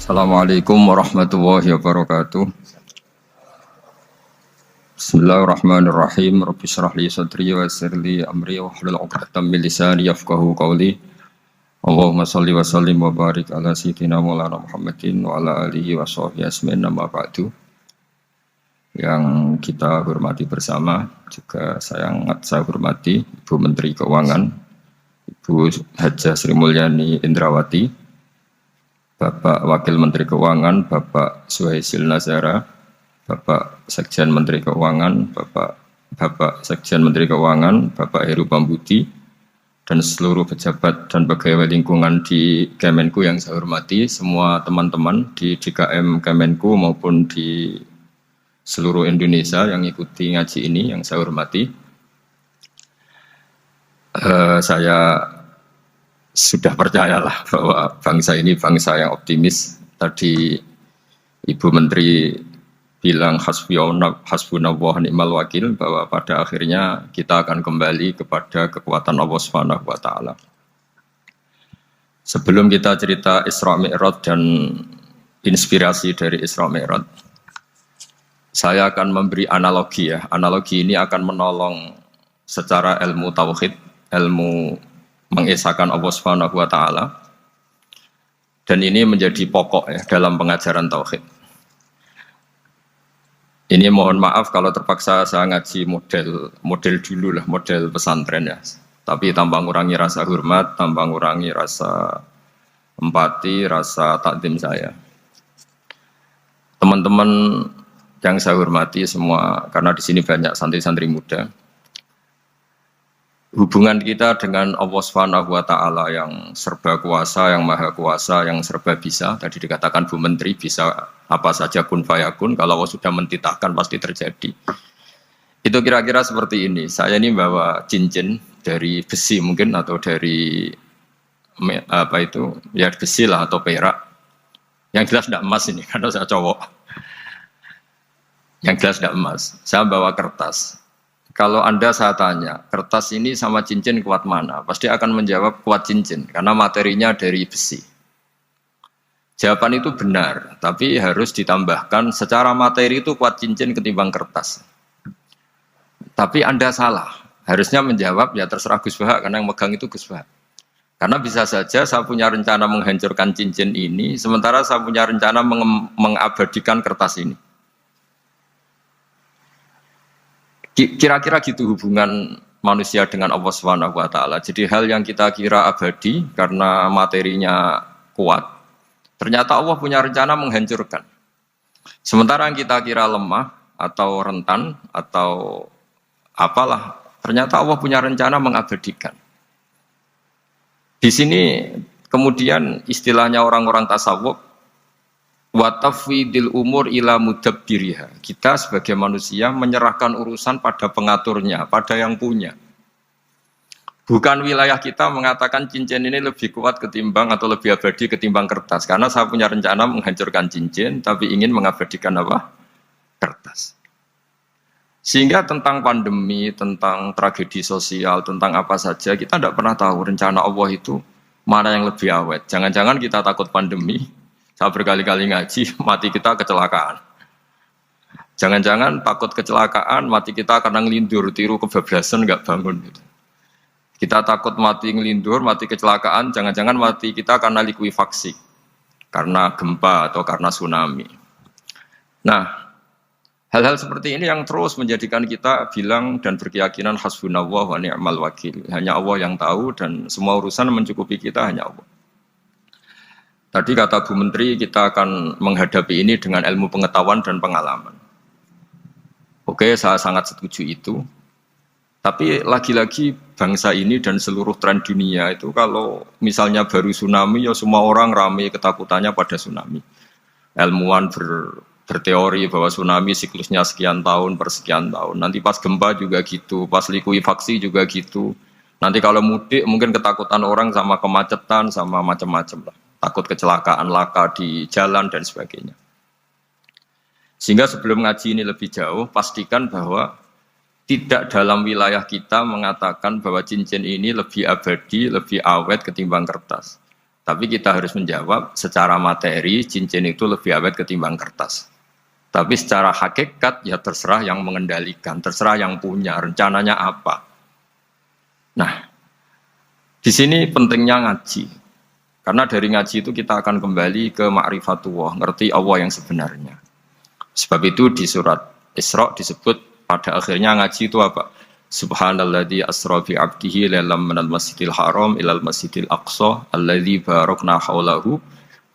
Assalamualaikum warahmatullahi wabarakatuh. Bismillahirrahmanirrahim. Rabbi shrah li sadri wa yassir li amri wahlul 'uqdatam min lisani yafqahu qawli. Allahumma shalli wa sallim wa barik ala sayyidina Maulana Muhammadin wa ala alihi wa sahbihi asmin amma ba'du. Yang kita hormati bersama juga saya hormati Ibu Menteri Keuangan, Ibu Hajah Sri Mulyani Indrawati, Bapak Wakil Menteri Keuangan, Bapak Suhaisil Nazara, Bapak Sekjen Menteri Keuangan, Bapak Sekjen Menteri Keuangan, Bapak Heru Pambudi, dan seluruh pejabat dan pegawai lingkungan di Kemenku yang saya hormati, semua teman-teman di DKM Kemenku maupun di seluruh Indonesia yang ikuti ngaji ini yang saya hormati. Saya sudah percayalah bahwa bangsa ini bangsa yang optimis. Tadi Ibu Menteri bilang hasbunallah ni'mal wakil, bahwa pada akhirnya kita akan kembali kepada kekuatan Allah Subhanahu wa taala. Sebelum kita cerita Isra Mi'raj dan inspirasi dari Isra Mi'raj, saya akan memberi analogi ya. Analogi ini akan menolong secara ilmu tauhid, ilmu mengesahkan Allah Subhanahu wa taala. Dan ini menjadi pokok ya dalam pengajaran tauhid. Ini mohon maaf kalau terpaksa saya ngaji model dulu lah, model pesantren ya. Tapi tanpa ngurangi rasa hormat, tanpa ngurangi rasa empati, rasa takdim saya. Teman-teman yang saya hormati semua, karena di sini banyak santri-santri muda. Hubungan kita dengan Allah Subhanahu wa taala yang serba kuasa, yang maha kuasa, yang serba bisa. Tadi dikatakan Bu Menteri bisa apa saja kun fayakun, kalau Allah sudah mentitahkan pasti terjadi. Itu kira-kira seperti ini. Saya ini bawa cincin dari besi mungkin atau dari apa itu? Ya besi lah atau perak. Yang jelas tidak emas ini karena saya cowok. Yang jelas tidak emas. Saya bawa kertas. Kalau Anda saya tanya, kertas ini sama cincin kuat mana? Pasti akan menjawab kuat cincin, karena materinya dari besi. Jawaban itu benar, tapi harus ditambahkan secara materi itu kuat cincin ketimbang kertas. Tapi Anda salah, harusnya menjawab ya terserah Gus Bahak, karena yang megang itu Gus Bahak. Karena bisa saja saya punya rencana menghancurkan cincin ini, sementara saya punya rencana mengabadikan kertas ini. Kira-kira gitu hubungan manusia dengan Allah Subhanahu wa taala. Jadi hal yang kita kira abadi karena materinya kuat, ternyata Allah punya rencana menghancurkan. Sementara yang kita kira lemah atau rentan atau apalah, ternyata Allah punya rencana mengabadikan. Di sini kemudian istilahnya orang-orang tasawuf, wa tafwidil umur ila mudabbiriha. Kita sebagai manusia menyerahkan urusan pada pengaturnya, pada yang punya. Bukan wilayah kita mengatakan cincin ini lebih kuat ketimbang atau lebih abadi ketimbang kertas. Karena saya punya rencana menghancurkan cincin, tapi ingin mengabadikan apa? Kertas. Sehingga tentang pandemi, tentang tragedi sosial, tentang apa saja, kita tidak pernah tahu rencana Allah itu mana yang lebih awet. Jangan-jangan kita takut pandemi, saya berkali-kali ngaji, mati kita kecelakaan. Jangan-jangan takut kecelakaan, mati kita karena ngelindur, tiru kebablasan, nggak bangun. Gitu. Kita takut mati ngelindur, mati kecelakaan, jangan-jangan mati kita karena likuifaksi, karena gempa atau karena tsunami. Nah, hal-hal seperti ini yang terus menjadikan kita bilang dan berkeyakinan hasbunallah wa ni'mal wakil. Hanya Allah yang tahu dan semua urusan mencukupi kita hanya Allah. Tadi kata Bu Menteri, kita akan menghadapi ini dengan ilmu pengetahuan dan pengalaman. Oke, saya sangat setuju itu. Tapi lagi-lagi bangsa ini dan seluruh tren dunia itu kalau misalnya baru tsunami, ya semua orang ramai ketakutannya pada tsunami. Ilmuwan berteori bahwa tsunami siklusnya sekian tahun per sekian tahun. Nanti pas gempa juga gitu, pas likuifaksi juga gitu. Nanti kalau mudik mungkin ketakutan orang sama kemacetan, sama macam-macam lah. Takut kecelakaan laka di jalan dan sebagainya. Sehingga sebelum ngaji ini lebih jauh, pastikan bahwa tidak dalam wilayah kita mengatakan bahwa cincin ini lebih abadi, lebih awet ketimbang kertas. Tapi kita harus menjawab secara materi cincin itu lebih awet ketimbang kertas. Tapi secara hakikat ya terserah yang mengendalikan, terserah yang punya rencananya apa. Nah, di sini pentingnya ngaji. Karena dari ngaji itu kita akan kembali ke ma'rifatullah, ngerti Allah yang sebenarnya. Sebab itu di surat Isra disebut pada akhirnya ngaji itu apa? Subhanalladzi asra bi 'abdihi lailam minal masjidil haram ilal masjidil aqsa alladzi barakna haulahu.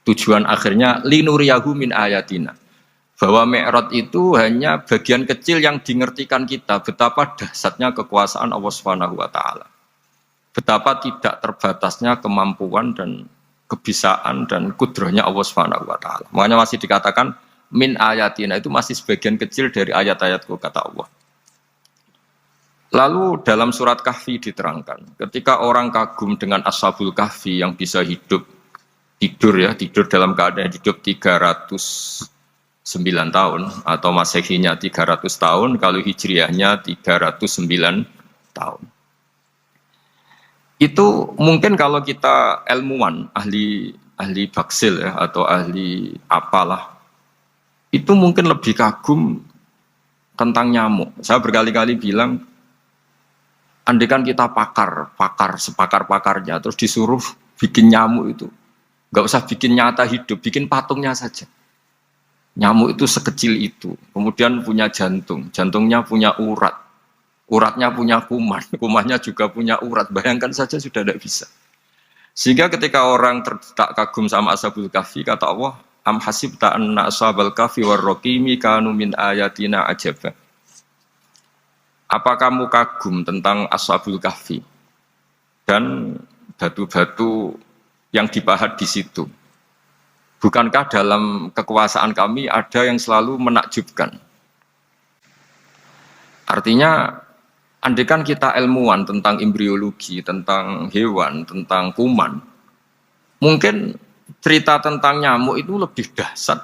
Tujuan akhirnya linuriyahu min ayatina. Bahwa Mi'raj itu hanya bagian kecil yang dingertikan kita betapa dahsyatnya kekuasaan Allah Subhanahu wa taala. Betapa tidak terbatasnya kemampuan dan kebisaan dan kudrahnya Allah Subhanahu wa taala. Makanya masih dikatakan min ayatina itu masih sebagian kecil dari ayat-ayatku kata Allah. Lalu dalam surat Kahfi diterangkan, ketika orang kagum dengan Ashabul Kahfi yang bisa tidur dalam keadaan hidup 309 tahun atau Masehinya 300 tahun, kalau Hijriahnya 309 tahun. Itu mungkin kalau kita ilmuwan, ahli baksil ya, atau ahli apalah, itu mungkin lebih kagum tentang nyamuk. Saya berkali-kali bilang, andaikan kita sepakar-pakarnya, terus disuruh bikin nyamuk itu, nggak usah bikin nyata hidup, bikin patungnya saja. Nyamuk itu sekecil itu, kemudian punya jantung, jantungnya punya urat, uratnya punya kuman, kumannya juga punya urat. Bayangkan saja sudah tidak bisa. Sehingga ketika orang tak kagum sama Ashabul Kahfi, kata Allah, am hasibta anna ashabal kahfi warraqimi kanu min ayatina ajaba. Apa kamu kagum tentang Ashabul Kahfi dan batu-batu yang dipahat di situ? Bukankah dalam kekuasaan kami ada yang selalu menakjubkan? Artinya, andaikan kita ilmuwan tentang embriologi, tentang hewan, tentang kuman, mungkin cerita tentang nyamuk itu lebih dahsyat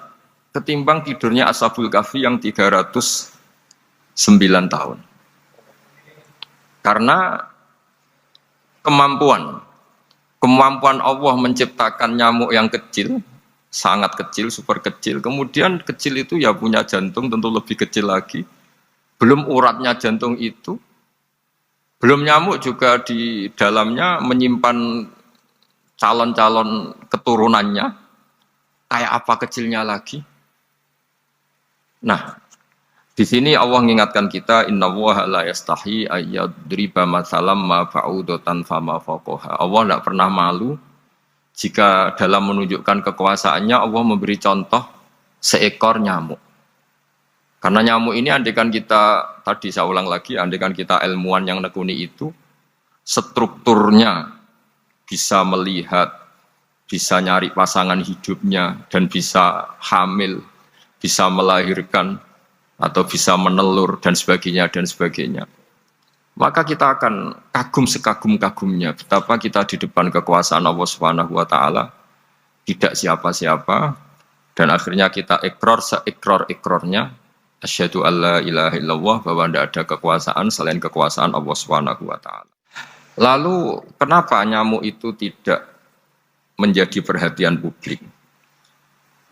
ketimbang tidurnya Ashabul Kahfi yang 309 tahun. Karena kemampuan Allah menciptakan nyamuk yang kecil, sangat kecil, super kecil. Kemudian kecil itu ya punya jantung tentu lebih kecil lagi. Belum uratnya jantung itu. Belum nyamuk juga di dalamnya menyimpan calon-calon keturunannya. Kayak apa kecilnya lagi. Nah, di sini Allah mengingatkan kita, innallaha la yastahi ayyadriba matsalam ma ba'udatan fama fawqaha. Allah tidak pernah malu jika dalam menunjukkan kekuasaannya Allah memberi contoh seekor nyamuk. Karena nyamuk ini andaikan kita, tadi saya ulang lagi, andaikan kita ilmuwan yang nekuni itu, strukturnya bisa melihat, bisa nyari pasangan hidupnya, dan bisa hamil, bisa melahirkan, atau bisa menelur, dan sebagainya. Maka kita akan kagum sekagum-kagumnya betapa kita di depan kekuasaan Allah Subhanahu wa taala tidak siapa-siapa dan akhirnya kita seikrar-ikrarnya asyhadu alla ilaha illallah bahwa tidak ada kekuasaan selain kekuasaan Allah Subhanahu wa taala. Lalu kenapa nyamuk itu tidak menjadi perhatian publik?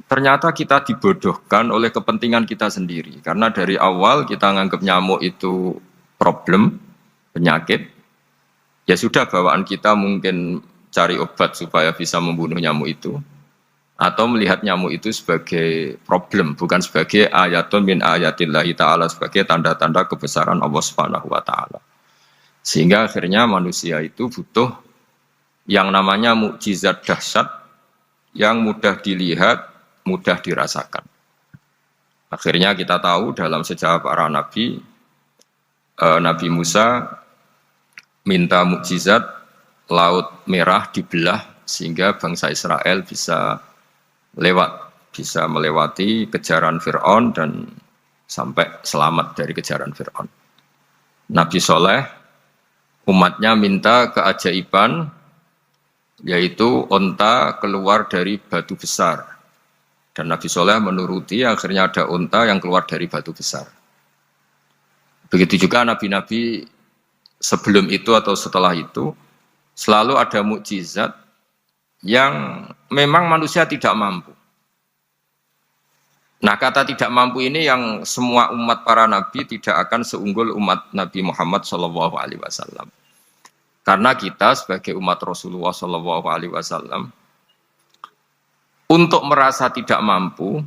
Ternyata kita dibodohkan oleh kepentingan kita sendiri karena dari awal kita menganggap nyamuk itu problem, penyakit, ya sudah bawaan kita mungkin cari obat supaya bisa membunuh nyamuk itu, atau melihat nyamuk itu sebagai problem, bukan sebagai ayatun min ayatillahi ta'ala, sebagai tanda-tanda kebesaran Allah Subhanahu wa ta'ala. Sehingga akhirnya manusia itu butuh yang namanya mukjizat dahsyat yang mudah dilihat, mudah dirasakan. Akhirnya kita tahu dalam sejarah para nabi, Nabi Musa minta mukjizat laut merah dibelah sehingga bangsa Israel bisa melewati kejaran Fir'aun dan sampai selamat dari kejaran Fir'aun. Nabi Soleh umatnya minta keajaiban yaitu onta keluar dari batu besar dan Nabi Soleh menuruti, akhirnya ada onta yang keluar dari batu besar. Begitu juga nabi-nabi sebelum itu atau setelah itu selalu ada mukjizat yang memang manusia tidak mampu. Nah, kata tidak mampu ini yang semua umat para nabi tidak akan seunggul umat Nabi Muhammad SAW. Karena kita sebagai umat Rasulullah SAW untuk merasa tidak mampu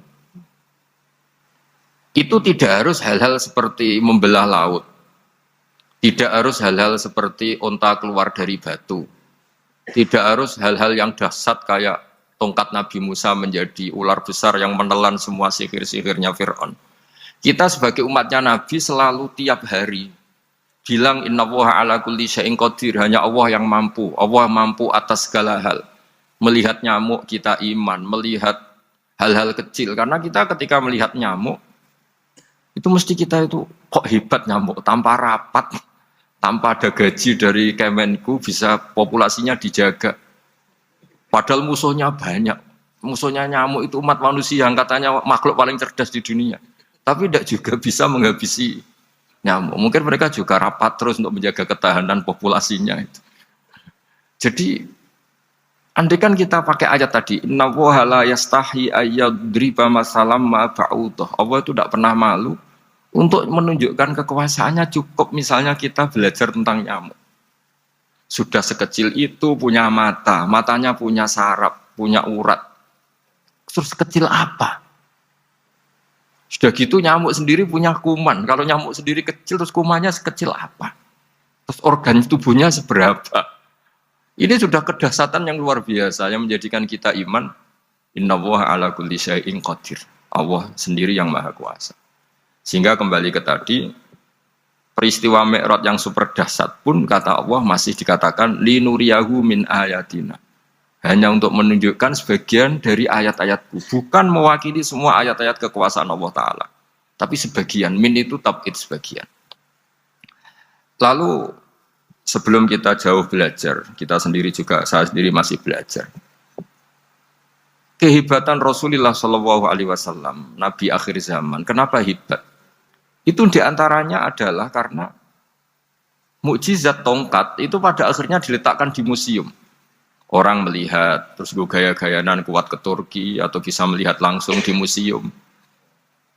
itu tidak harus hal-hal seperti membelah laut, tidak harus hal-hal seperti onta keluar dari batu, tidak harus hal-hal yang dahsyat kayak tongkat Nabi Musa menjadi ular besar yang menelan semua sihir-sihirnya Fir'aun. Kita sebagai umatnya Nabi selalu tiap hari bilang innallaha ala kulli syai'in qadir, hanya Allah yang mampu. Allah mampu atas segala hal. Melihat nyamuk kita iman, melihat hal-hal kecil. Karena kita ketika melihat nyamuk itu mesti kita itu kok hebat nyamuk tanpa rapat, tanpa ada gaji dari Kemenku bisa populasinya dijaga. Padahal musuhnya banyak. Musuhnya nyamuk itu umat manusia yang katanya makhluk paling cerdas di dunia. Tapi tidak juga bisa menghabisi nyamuk. Mungkin mereka juga rapat terus untuk menjaga ketahanan populasinya itu. Jadi, andai kan kita pakai ayat tadi, innallaha la yastahi ayyadriba masalam ma ba'udah. Allah itu tidak pernah malu untuk menunjukkan kekuasaannya. Cukup misalnya kita belajar tentang nyamuk. Sudah sekecil itu punya mata, matanya punya saraf, punya urat. Terus sekecil apa? Sudah gitu nyamuk sendiri punya kuman. Kalau nyamuk sendiri kecil, terus kumannya sekecil apa? Terus organ tubuhnya seberapa? Ini sudah kedahsyatan yang luar biasa yang menjadikan kita iman. Innallaha ala kulli syai'in qadir. Allah sendiri yang maha kuasa. Sehingga kembali ke tadi, peristiwa Mi'raj yang super dahsyat pun kata Allah masih dikatakan linuriyahu min ayatina. Hanya untuk menunjukkan sebagian dari ayat-ayatku, bukan mewakili semua ayat-ayat kekuasaan Allah Ta'ala. Tapi sebagian, min itu tab'id sebagian. Lalu sebelum kita jauh belajar, kita sendiri juga, saya sendiri masih belajar. Kehebatan Rasulullah SAW, Nabi akhir zaman, kenapa hebat? Itu diantaranya adalah karena mukjizat tongkat itu pada akhirnya diletakkan di museum. Orang melihat, terus gue gaya-gayanan kuat ke Turki, atau bisa melihat langsung di museum.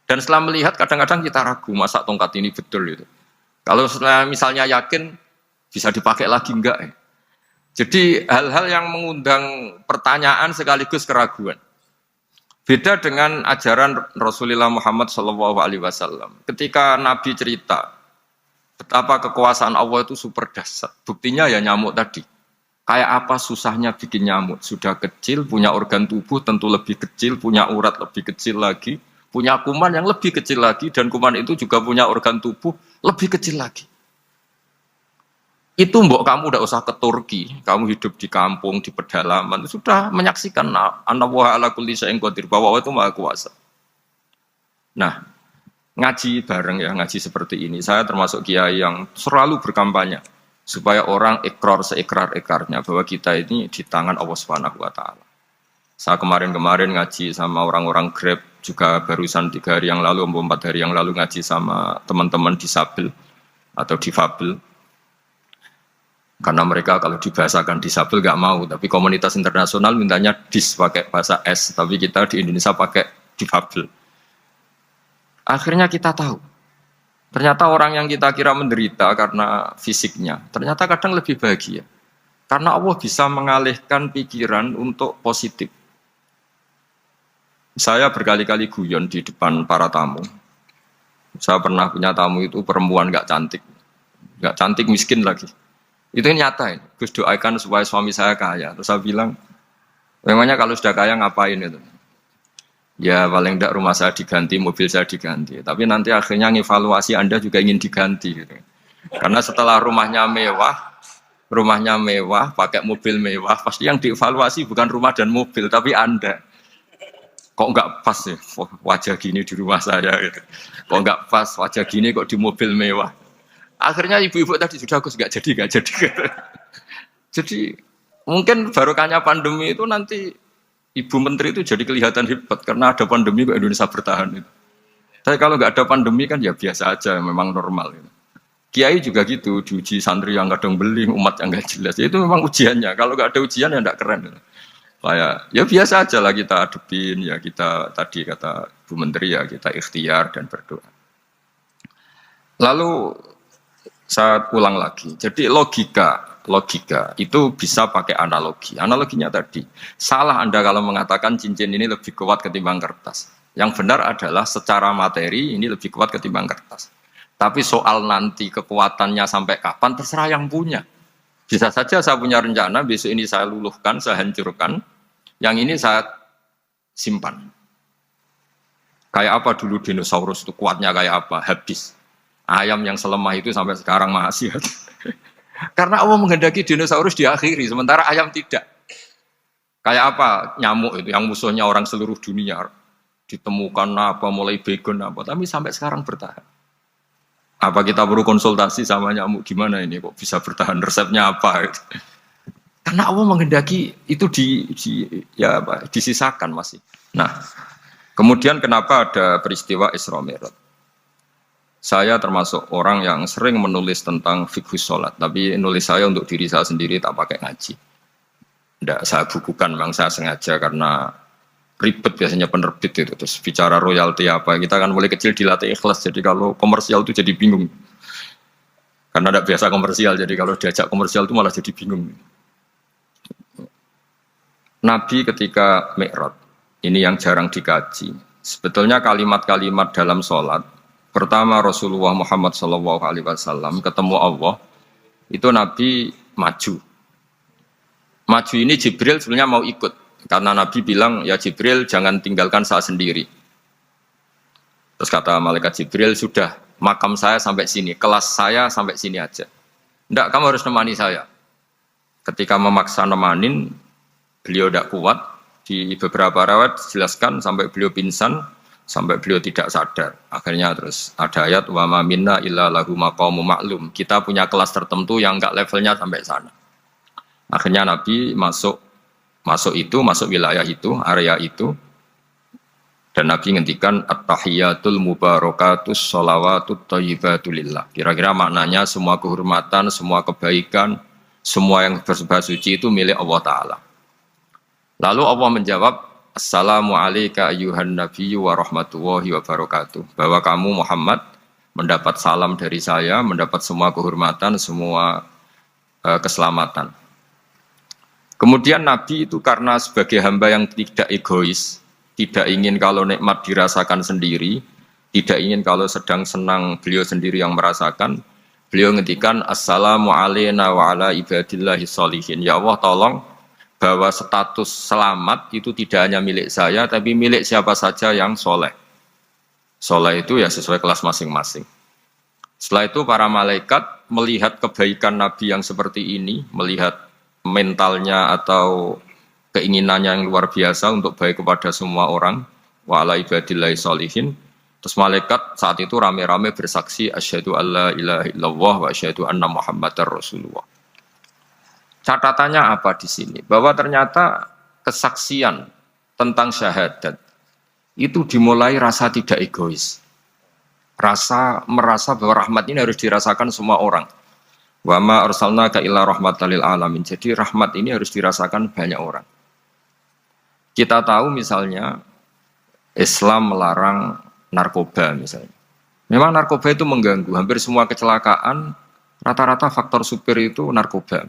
Dan setelah melihat, kadang-kadang kita ragu, masa tongkat ini betul itu. Kalau setelah misalnya yakin, bisa dipakai lagi enggak? Jadi hal-hal yang mengundang pertanyaan sekaligus keraguan. Beda dengan ajaran Rasulullah Muhammad SAW. Ketika Nabi cerita betapa kekuasaan Allah itu super dahsyat. Buktinya ya nyamuk tadi. Kayak apa susahnya bikin nyamuk? Sudah kecil, punya organ tubuh tentu lebih kecil, punya urat lebih kecil lagi, punya kuman yang lebih kecil lagi, dan kuman itu juga punya organ tubuh lebih kecil lagi. Itu mbok kamu udah usah ke Turki, kamu hidup di kampung, di pedalaman, sudah menyaksikan Anallaha ala kulli syai'in qadir, bahwa Allah itu maha kuasa. Nah, ngaji bareng ya, ngaji seperti ini. Saya termasuk kiai yang selalu berkampanye supaya orang ikrar seikrar-ikrarnya bahwa kita ini di tangan Allah Subhanahu wa taala. Saya kemarin-kemarin ngaji sama orang-orang Grab, juga barusan 3 hari yang lalu, 4 hari yang lalu ngaji sama teman-teman disabel atau difabel. Karena mereka kalau dibahasakan disabel gak mau, tapi komunitas internasional mintanya dis pakai bahasa S, tapi kita di Indonesia pakai difabel. Akhirnya kita tahu, ternyata orang yang kita kira menderita karena fisiknya, ternyata kadang lebih bahagia. Karena Allah bisa mengalihkan pikiran untuk positif. Saya berkali-kali guyon di depan para tamu. Saya pernah punya tamu itu perempuan gak cantik miskin lagi. Itu nyata ini. Gus doakan supaya suami saya kaya. Terus saya bilang, memangnya kalau sudah kaya ngapain itu? Ya paling tidak rumah saya diganti, mobil saya diganti. Tapi nanti akhirnya ngevaluasi Anda juga ingin diganti. Gitu. Karena setelah rumahnya mewah, pakai mobil mewah, pasti yang dievaluasi bukan rumah dan mobil, tapi Anda. Kok enggak pas ya wajah gini di rumah saya? Gitu. Kok enggak pas wajah gini kok di mobil mewah? Akhirnya ibu-ibu tadi sudah aku nggak jadi. Jadi mungkin barokahnya pandemi itu nanti Ibu Menteri itu jadi kelihatan hebat karena ada pandemi kok Indonesia bertahan itu. Tapi kalau nggak ada pandemi kan ya biasa aja, memang normal. Gitu. Kiai juga gitu, diuji santri yang kadang beling, umat yang nggak jelas. Itu memang ujiannya. Kalau nggak ada ujian ya nggak keren. Gitu. Kayak ya biasa aja lah kita adepin ya kita tadi kata Bu Menteri ya kita ikhtiar dan berdoa. Lalu saya ulang lagi. Jadi logika itu bisa pakai analogi. Analoginya tadi salah Anda kalau mengatakan cincin ini lebih kuat ketimbang kertas. Yang benar adalah secara materi ini lebih kuat ketimbang kertas. Tapi soal nanti kekuatannya sampai kapan terserah yang punya. Bisa saja saya punya rencana besok ini saya luluhkan, saya hancurkan. Yang ini saya simpan. Kayak apa dulu dinosaurus itu kuatnya kayak apa? Habis. Ayam yang selemah itu sampai sekarang masih. Karena Allah menghendaki dinosaurus diakhiri, sementara ayam tidak. Kayak apa nyamuk itu yang musuhnya orang seluruh dunia. Ditemukan apa, mulai begon apa. Tapi sampai sekarang bertahan. Apa kita perlu konsultasi sama nyamuk gimana ini kok bisa bertahan, resepnya apa? Karena Allah menghendaki itu disisakan masih. Nah, kemudian kenapa ada peristiwa Isra Mi'raj? Saya termasuk orang yang sering menulis tentang fikih sholat, tapi nulis saya untuk diri saya sendiri tak pakai ngaji. Tidak saya bukukan, memang saya sengaja karena ribet biasanya penerbit itu. Terus bicara royalti apa, kita kan mulai kecil dilatih ikhlas, jadi kalau komersial itu jadi bingung. Karena tidak biasa komersial, jadi kalau diajak komersial itu malah jadi bingung. Nabi ketika Mi'raj, ini yang jarang dikaji. Sebetulnya kalimat-kalimat dalam sholat, pertama Rasulullah Muhammad SAW ketemu Allah, itu Nabi maju. Maju ini Jibril sebenarnya mau ikut, karena Nabi bilang, ya Jibril jangan tinggalkan saya sendiri. Terus kata malaikat Jibril, sudah makam saya sampai sini, kelas saya sampai sini aja. Enggak, kamu harus nemani saya. Ketika memaksa nemanin, beliau tidak kuat, di beberapa riwayat dijelaskan sampai beliau pingsan, sampai beliau tidak sadar. Akhirnya terus ada ayat wa ma minna illa lahu maqamun ma'lum. Kita punya kelas tertentu yang enggak levelnya sampai sana. Akhirnya Nabi masuk wilayah itu, area itu. Dan Nabi ngendikan at-tahiyatul mubarakatus sholawatut thayyibatulillah. Kira-kira maknanya semua kehormatan, semua kebaikan, semua yang bersembah suci itu milik Allah Ta'ala. Lalu Allah menjawab, Assalamu alayka ayyuhan nabiyyu wa rahmatullahi wa barakatuh. Bahwa kamu Muhammad mendapat salam dari saya, mendapat semua kehormatan, semua keselamatan. Kemudian Nabi itu karena sebagai hamba yang tidak egois, tidak ingin kalau nikmat dirasakan sendiri, tidak ingin kalau sedang senang beliau sendiri yang merasakan, beliau ngendikan Assalamu alayna wa ala ibadillahi sholihin. Ya Allah tolong bahwa status selamat itu tidak hanya milik saya, tapi milik siapa saja yang soleh. Soleh itu ya sesuai kelas masing-masing. Setelah itu para malaikat melihat kebaikan Nabi yang seperti ini, melihat mentalnya atau keinginannya yang luar biasa untuk baik kepada semua orang, wa ala ibadillahi sholihin. Terus malaikat saat itu rame-rame bersaksi asyhadu alla ilaha illallah wa asyhadu anna muhammadar rasulullah. Catatannya apa di sini? Bahwa ternyata kesaksian tentang syahadat itu dimulai rasa tidak egois. Merasa bahwa rahmat ini harus dirasakan semua orang. Wa ma arsalnaka illa rahmatan lil alamin. Jadi rahmat ini harus dirasakan banyak orang. Kita tahu misalnya Islam melarang narkoba misalnya. Memang narkoba itu mengganggu. Hampir semua kecelakaan rata-rata faktor supir itu narkoba.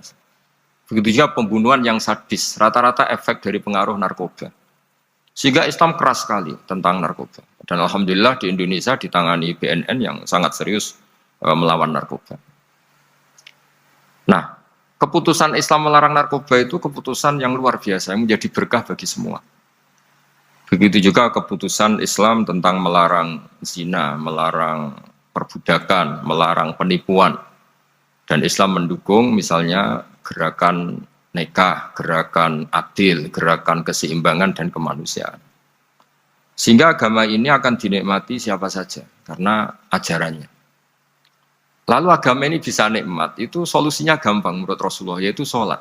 Begitu juga pembunuhan yang sadis, rata-rata efek dari pengaruh narkoba. Sehingga Islam keras sekali tentang narkoba. Dan alhamdulillah di Indonesia ditangani BNN yang sangat serius melawan narkoba. Nah, keputusan Islam melarang narkoba itu keputusan yang luar biasa, yang menjadi berkah bagi semua. Begitu juga keputusan Islam tentang melarang zina, melarang perbudakan, melarang penipuan. Dan Islam mendukung misalnya gerakan nikah, gerakan adil, gerakan keseimbangan dan kemanusiaan. Sehingga agama ini akan dinikmati siapa saja karena ajarannya. Lalu agama ini bisa nikmat, itu solusinya gampang menurut Rasulullah, yaitu sholat.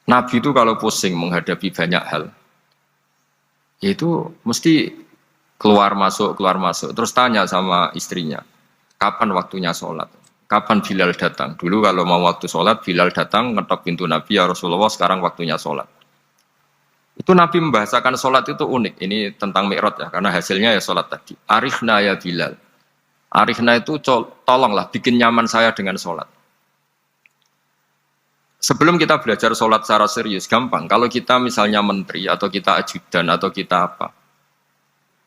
Nabi itu kalau pusing menghadapi banyak hal, yaitu mesti keluar masuk, terus tanya sama istrinya, kapan waktunya sholat? Kapan Bilal datang? Dulu kalau mau waktu sholat, Bilal datang, ngetok pintu Nabi, ya Rasulullah sekarang waktunya sholat. Itu Nabi membahasakan sholat itu unik. Ini tentang Mi'raj ya, karena hasilnya ya sholat tadi. Arikhna ya Bilal. Arikhna itu tolonglah bikin nyaman saya dengan sholat. Sebelum kita belajar sholat secara serius, gampang. Kalau kita misalnya menteri, atau kita ajudan, atau kita apa.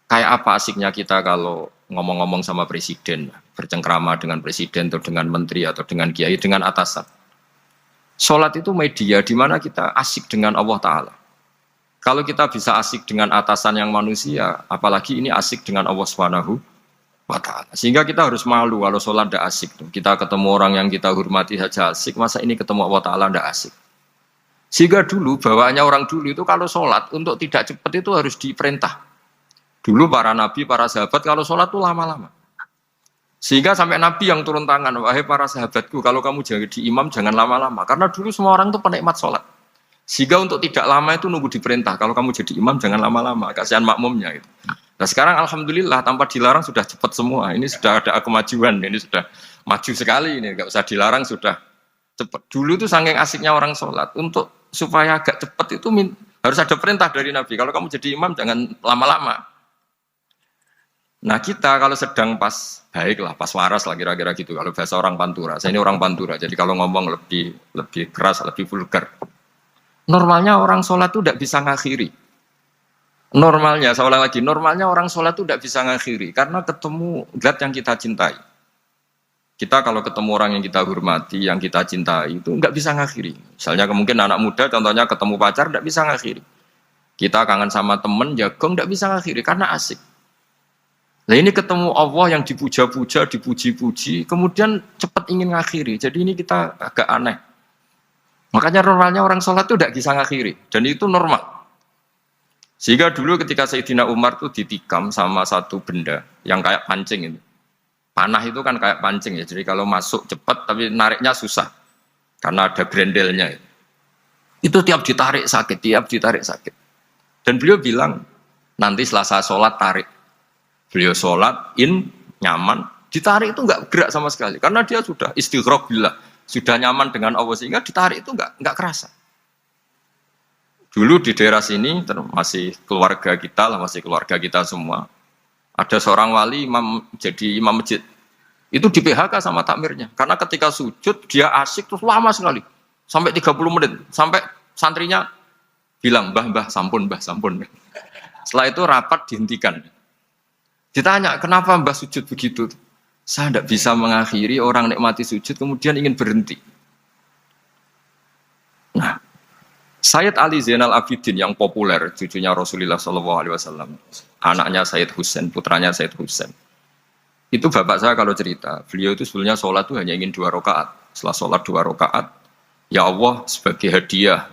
Kayak apa asiknya kita kalau ngomong-ngomong sama presiden, bercengkrama dengan presiden, atau dengan menteri, atau dengan kiai, dengan atasan. Sholat itu media di mana kita asik dengan Allah Ta'ala. Kalau kita bisa asik dengan atasan yang manusia, apalagi ini asik dengan Allah Subhanahu wa Ta'ala. Sehingga kita harus malu kalau sholat tidak asik. Kita ketemu orang yang kita hormati saja asik, masa ini ketemu Allah Ta'ala tidak asik. Sehingga dulu, bawaannya orang dulu itu kalau sholat, untuk tidak cepat itu harus diperintah. Dulu para nabi, para sahabat, kalau sholat itu lama-lama. Sehingga sampai nabi yang turun tangan, wahai para sahabatku, kalau kamu jadi imam jangan lama-lama. Karena dulu semua orang itu penikmat sholat. Sehingga untuk tidak lama itu nunggu diperintah. Kalau kamu jadi imam jangan lama-lama, kasihan makmumnya gitu. Nah sekarang alhamdulillah tanpa dilarang sudah cepat semua. Ini sudah ada kemajuan, ini sudah maju sekali ini. Enggak usah dilarang sudah cepat. Dulu itu saking asiknya orang sholat. Untuk supaya agak cepat itu harus ada perintah dari Nabi. Kalau kamu jadi imam jangan lama-lama. Nah kita kalau sedang pas baiklah, pas waras lah kira-kira gitu. Kalau bahasa orang Pantura, saya ini orang Pantura. Jadi kalau ngomong lebih keras, lebih vulgar. Normalnya orang sholat itu tidak bisa ngakhiri. Normalnya, saya ulang lagi, normalnya orang sholat itu tidak bisa ngakhiri. Karena ketemu zat yang kita cintai. Kita kalau ketemu orang yang kita hormati, yang kita cintai, itu nggak bisa ngakhiri. Misalnya mungkin anak muda, contohnya ketemu pacar, tidak bisa ngakhiri. Kita kangen sama temen, jagung, tidak bisa ngakhiri, karena asik. Nah ini ketemu Allah yang dipuja-puja, dipuji-puji, kemudian cepat ingin ngakhiri. Jadi ini kita agak aneh. Makanya normalnya orang sholat itu tidak bisa ngakhiri. Dan itu normal. Sehingga dulu ketika Sayyidina Umar itu ditikam sama satu benda yang kayak pancing ini. Panah itu kan kayak pancing ya. Jadi kalau masuk cepat tapi nariknya susah. Karena ada grendelnya. Itu tiap ditarik sakit, tiap ditarik sakit. Dan beliau bilang, nanti setelah saya sholat tarik. Beliau sholat, nyaman. Ditarik itu enggak gerak sama sekali. Karena dia sudah istighraq billah. Sudah nyaman dengan Allah sehingga ditarik itu enggak kerasa. Dulu di daerah sini masih keluarga kita lah, masih keluarga kita semua. Ada seorang wali jadi imam masjid. Itu di PHK sama takmirnya. Karena ketika sujud dia asik terus lama sekali. Sampai 30 menit. Sampai santrinya bilang, "Mbah, sampun, Mbah, sampun." Setelah itu rapat dihentikan. Ditanya, "Kenapa Mbah sujud begitu?" Saya tidak bisa mengakhiri orang nikmati sujud kemudian ingin berhenti. Nah, Sayyid Ali Zainal Abidin yang populer, cucunya Rasulullah SAW, anaknya Sayyid Husain, putranya Sayyid Husain. Itu bapak saya kalau cerita, beliau itu sebetulnya sholat itu hanya ingin 2 rakaat. Setelah sholat 2 rakaat, ya Allah sebagai hadiah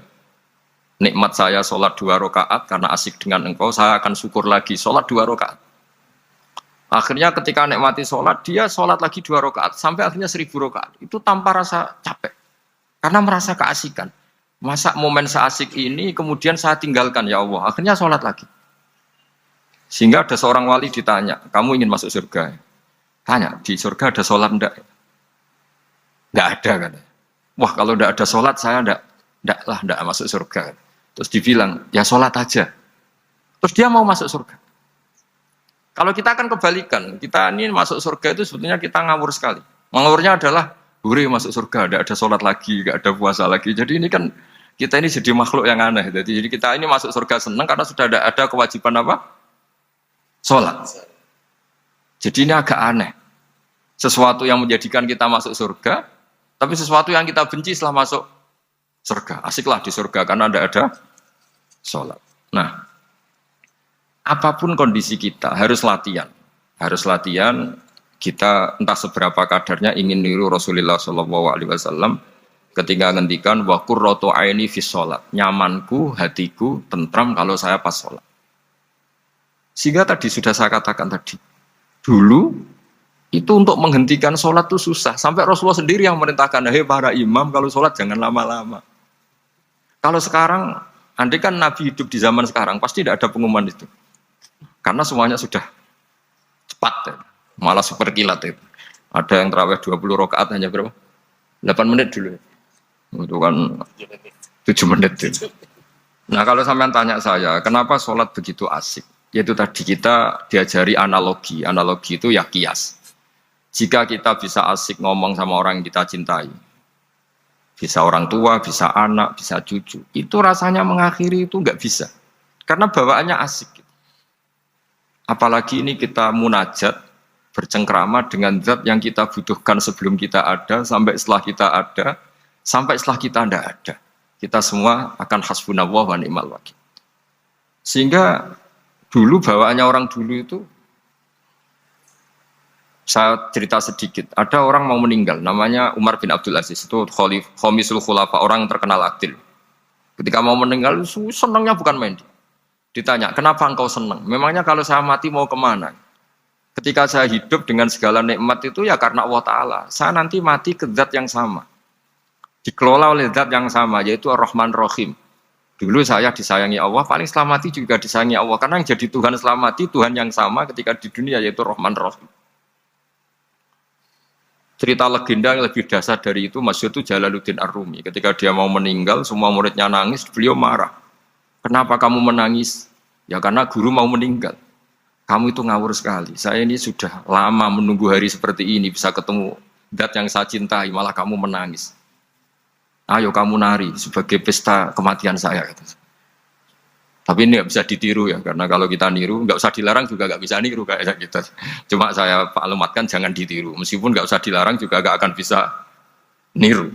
nikmat saya sholat 2 rakaat karena asik dengan engkau, saya akan syukur lagi sholat 2 rakaat. Akhirnya ketika nikmati sholat, dia sholat lagi 2 rakaat sampai akhirnya 1000 rakaat. Itu tanpa rasa capek, karena merasa keasikan. Masa momen seasik ini kemudian saya tinggalkan ya Allah. Akhirnya sholat lagi. Sehingga ada seorang wali ditanya, "Kamu ingin masuk surga?" Tanya, "Di surga ada sholat enggak?" Enggak ada kan. Wah kalau enggak ada sholat saya enggak masuk surga. Terus dibilang, "Ya sholat aja." Terus dia mau masuk surga. Kalau kita akan kebalikan, kita ini masuk surga itu sebetulnya kita ngawur sekali. Ngawurnya adalah, "Hore masuk surga, tidak ada sholat lagi, tidak ada puasa lagi." Jadi ini kan, kita ini jadi makhluk yang aneh. Jadi kita ini masuk surga senang karena sudah ada kewajiban apa? Sholat. Jadi ini agak aneh. Sesuatu yang menjadikan kita masuk surga, tapi sesuatu yang kita benci setelah masuk surga. Asiklah di surga karena tidak ada sholat. Nah, apapun kondisi kita harus latihan. Harus latihan kita entah seberapa kadarnya ingin niru Rasulullah SAW ketika ngendikan wa qurratu aini fi sholat. Nyamanku, hatiku tentram kalau saya pas sholat. Sehingga tadi sudah saya katakan tadi. Dulu itu untuk menghentikan sholat itu susah. Sampai Rasulullah sendiri yang merintahkan, "Hei para imam kalau sholat jangan lama-lama." Kalau sekarang, andai kan Nabi hidup di zaman sekarang pasti tidak ada pengumuman itu. Karena semuanya sudah cepat ya. Malah super kilat itu. Ada yang terawih 20 rakaat hanya berapa? 8 menit dulu. Itu kan 7 menit itu. Nah kalau sampean tanya saya, kenapa sholat begitu asik? Yaitu tadi kita diajari analogi. Analogi itu ya kias. Jika kita bisa asik ngomong sama orang yang kita cintai, bisa orang tua, bisa anak, bisa cucu, itu rasanya mengakhiri itu nggak bisa. Karena bawaannya asik. Apalagi ini kita munajat, bercengkrama dengan zat yang kita butuhkan sebelum kita ada, sampai setelah kita ada, sampai setelah kita tidak ada. Kita semua akan hasbunallah wa ni'mal wakil. Sehingga dulu bawaannya orang dulu itu, saya cerita sedikit, ada orang mau meninggal, namanya Umar bin Abdul Aziz, itu Khomisul Khulafa, orang terkenal adil. Ketika mau meninggal, senangnya bukan main. Ditanya, kenapa engkau senang? Memangnya kalau saya mati mau kemana? Ketika saya hidup dengan segala nikmat itu ya karena Allah Ta'ala. Saya nanti mati ke zat yang sama. Dikelola oleh zat yang sama, yaitu Ar-Rahman Rahim. Dulu saya disayangi Allah, paling setelah mati juga disayangi Allah. Karena yang jadi Tuhan setelah mati, Tuhan yang sama ketika di dunia, yaitu Rahman Rahim. Cerita legenda yang lebih dasar dari itu, masyhur itu Jalaluddin Ar-Rumi. Ketika dia mau meninggal, semua muridnya nangis, beliau marah. Kenapa kamu menangis? Ya karena guru mau meninggal. Kamu itu ngawur sekali. Saya ini sudah lama menunggu hari seperti ini, bisa ketemu zat yang saya cintai, malah kamu menangis. Ayo kamu nari sebagai pesta kematian saya. Tapi ini nggak bisa ditiru ya, karena kalau kita niru, nggak usah dilarang juga nggak bisa niru kayak kita. Cuma saya maklumatkan jangan ditiru, meskipun nggak usah dilarang juga nggak akan bisa niru.